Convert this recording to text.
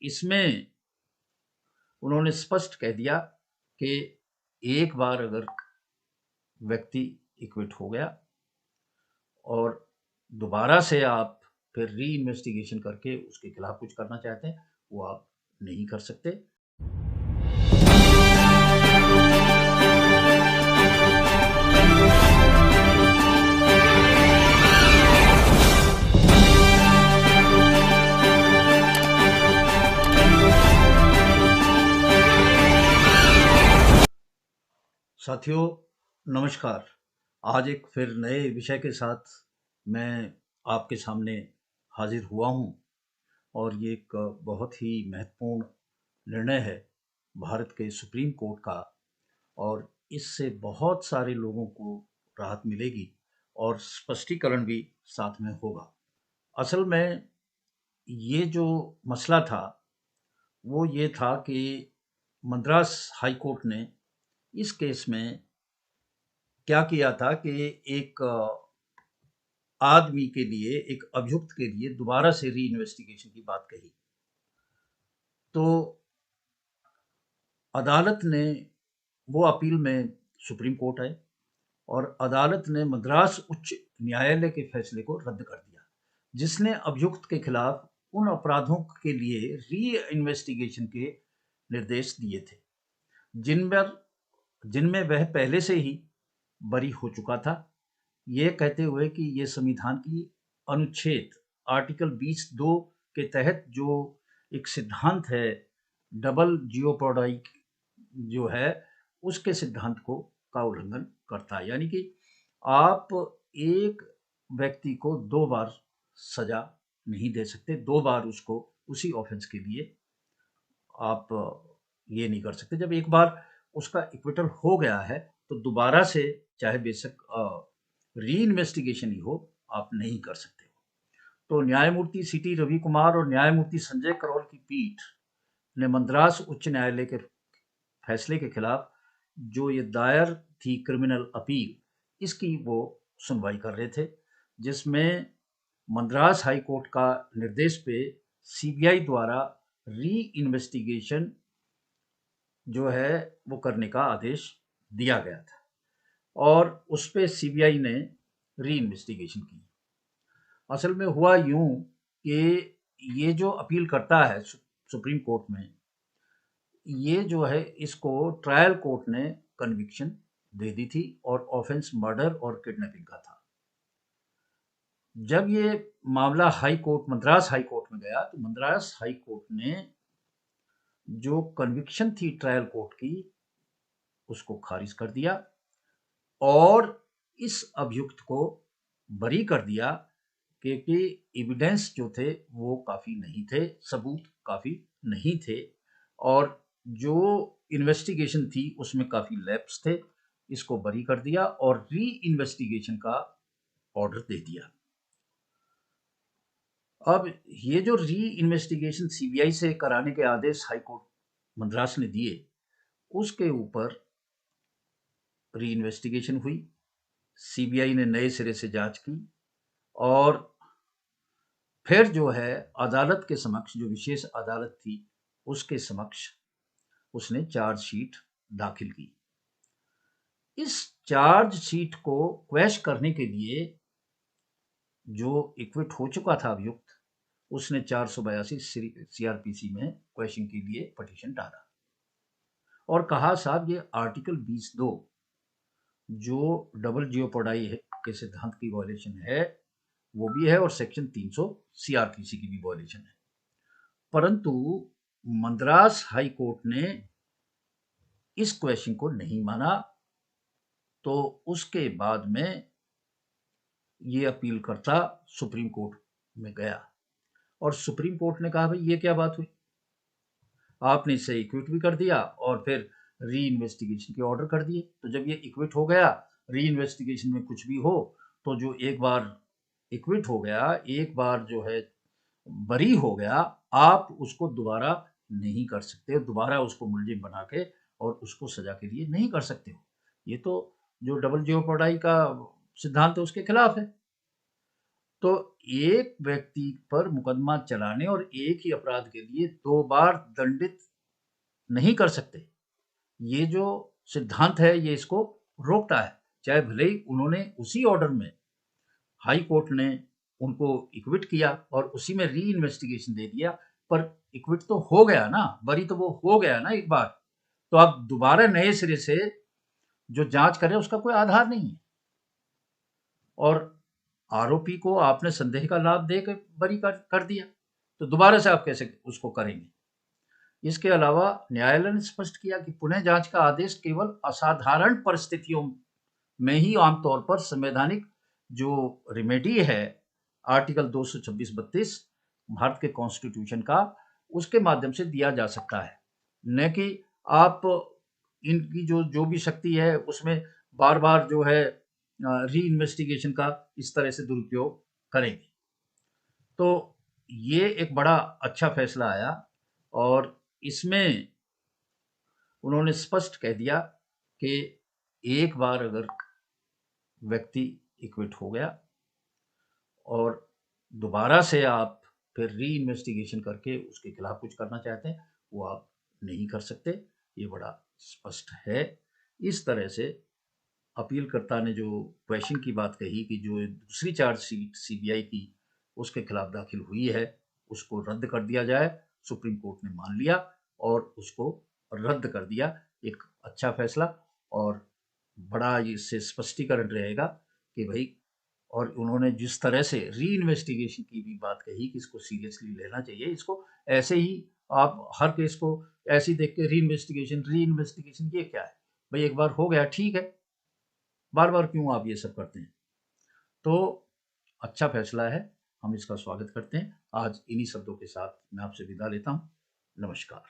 इसमें उन्होंने स्पष्ट कह दिया कि एक बार अगर व्यक्ति इक्विट हो गया और दोबारा से आप फिर री इन्वेस्टिगेशन करके उसके खिलाफ कुछ करना चाहते हैं, वो आप नहीं कर सकते। साथियों नमस्कार। आज एक फिर नए विषय के साथ मैं आपके सामने हाजिर हुआ हूं और ये एक बहुत ही महत्वपूर्ण निर्णय है भारत के सुप्रीम कोर्ट का, और इससे बहुत सारे लोगों को राहत मिलेगी और स्पष्टीकरण भी साथ में होगा। असल में ये जो मसला था वो ये था कि मद्रास हाई कोर्ट ने इस केस में क्या किया था कि एक आदमी के लिए, एक अभियुक्त के लिए दोबारा से री इन्वेस्टिगेशन की बात कही। तो अदालत ने वो अपील में सुप्रीम कोर्ट आए और अदालत ने मद्रास उच्च न्यायालय के फैसले को रद्द कर दिया, जिसने अभियुक्त के खिलाफ उन अपराधों के लिए री इन्वेस्टिगेशन के निर्देश दिए थे जिनमें वह पहले से ही बरी हो चुका था, ये कहते हुए कि ये संविधान की अनुच्छेद आर्टिकल 20(2) के तहत जो एक सिद्धांत है डबल जियोपोडाई जो है, उसके सिद्धांत को का उल्लंघन करता है। यानी कि आप एक व्यक्ति को 2 बार सजा नहीं दे सकते, 2 बार उसको उसी ऑफेंस के लिए आप ये नहीं कर सकते। जब एक बार उसका इक्विटल हो गया है तो दोबारा से चाहे बेशक री इन्वेस्टिगेशन ही हो, आप नहीं कर सकते। तो न्यायमूर्ति सीटी रवि कुमार और न्यायमूर्ति संजय करोल की पीठ ने मद्रास उच्च न्यायालय के फैसले के खिलाफ जो ये दायर थी क्रिमिनल अपील, इसकी वो सुनवाई कर रहे थे, जिसमें मद्रास हाई कोर्ट का निर्देश पे सीबीआई द्वारा री इन्वेस्टिगेशन जो है वो करने का आदेश दिया गया था और उस पे सीबीआई ने री इन्वेस्टिगेशन की। असल में हुआ यूं कि ये जो अपील करता है सुप्रीम कोर्ट में, ये जो है इसको ट्रायल कोर्ट ने कन्विक्शन दे दी थी और ऑफेंस मर्डर और किडनैपिंग का था। जब ये मामला high court, Madras high court में गया, तो मद्रास हाई कोर्ट ने जो कन्विक्शन थी ट्रायल कोर्ट की, उसको खारिज कर दिया और इस अभियुक्त को बरी कर दिया, क्योंकि एविडेंस जो थे वो काफ़ी नहीं थे, सबूत काफ़ी नहीं थे और जो इन्वेस्टिगेशन थी उसमें काफ़ी लैप्स थे। इसको बरी कर दिया और री इन्वेस्टिगेशन का ऑर्डर दे दिया। अब ये जो री इन्वेस्टिगेशन सीबीआई से कराने के आदेश हाई कोर्ट मद्रास ने दिए, उसके ऊपर री इन्वेस्टिगेशन हुई। सीबीआई ने नए सिरे से जांच की और फिर जो है अदालत के समक्ष, जो विशेष अदालत थी उसके समक्ष उसने चार्जशीट दाखिल की। इस चार्जशीट को क्वैश करने के लिए जो इक्विट हो चुका था अभियुक्त, उसने 482 सीआरपीसी में क्वैशिंग के लिए पिटीशन डाला और कहा साहब ये आर्टिकल 20(2) जो डबल जियोपोडाई के सिद्धांत की वॉयलेशन है वो भी है और सेक्शन 300 सीआरपीसी की भी वॉयलेशन है। परंतु मद्रास हाई कोर्ट ने इस क्वेश्चन को नहीं माना, तो उसके बाद में ये अपीलकर्ता सुप्रीम कोर्ट में गया और सुप्रीम कोर्ट ने कहा भाई ये क्या बात हुई, आपने इसे इक्विट भी कर दिया और फिर री इन्वेस्टिगेशन के ऑर्डर कर दिए। तो जब ये इक्विट हो गया, री इन्वेस्टिगेशन में कुछ भी हो, तो जो एक बार इक्विट हो गया, एक बार जो है बरी हो गया, आप उसको दोबारा नहीं कर सकते, दोबारा उसको मुलजिम बना के और उसको सजा के लिए नहीं कर सकते हो। ये तो जो डबल जियोपोडाई का सिद्धांत है उसके खिलाफ है। तो एक व्यक्ति पर मुकदमा चलाने और एक ही अपराध के लिए 2 बार दंडित नहीं कर सकते। ये जो सिद्धांत है ये इसको रोकता है। चाहे भले ही उन्होंने उसी ऑर्डर में हाई कोर्ट ने उनको एक्विट किया और उसी में री इन्वेस्टिगेशन दे दिया, पर एक्विट तो हो गया ना, बरी तो वो हो गया ना एक बार। तो अब दोबारा नए सिरे से जो जांच करे उसका कोई आधार नहीं है। और आरोपी को आपने संदेह का लाभ देकर बरी कर दिया, तो दोबारा से आप कैसे उसको करेंगे? इसके अलावा न्यायालय ने स्पष्ट किया कि पुनः जांच का आदेश केवल असाधारण परिस्थितियों में ही आमतौर पर संवैधानिक जो रेमेडी है आर्टिकल 226-32 भारत के कॉन्स्टिट्यूशन का, उसके माध्यम से दिया जा सकता है, न कि आप इनकी जो जो भी शक्ति है उसमें बार बार जो है री इन्वेस्टिगेशन का इस तरह से दुरुपयोग करेंगे। तो ये एक बड़ा अच्छा फैसला आया और इसमें उन्होंने स्पष्ट कह दिया कि एक बार अगर व्यक्ति इक्विट हो गया और दोबारा से आप फिर री इन्वेस्टिगेशन करके उसके खिलाफ कुछ करना चाहते हैं, वो आप नहीं कर सकते। ये बड़ा स्पष्ट है। इस तरह से अपीलकर्ता ने जो क्वेश्चन की बात कही कि जो दूसरी चार्जशीट सीबीआई की उसके खिलाफ दाखिल हुई है उसको रद्द कर दिया जाए, सुप्रीम कोर्ट ने मान लिया और उसको रद्द कर दिया। एक अच्छा फैसला और बड़ा इससे स्पष्टीकरण रहेगा कि भाई, और उन्होंने जिस तरह से री इन्वेस्टिगेशन की भी बात कही कि इसको सीरियसली लेना चाहिए, इसको ऐसे ही आप हर केस को ऐसे ही देख के री इन्वेस्टिगेशन ये क्या है भाई, एक बार हो गया ठीक है, बार बार क्यों आप ये सब करते हैं? तो अच्छा फैसला है, हम इसका स्वागत करते हैं। आज इन्हीं शब्दों के साथ मैं आपसे विदा लेता हूँ। नमस्कार।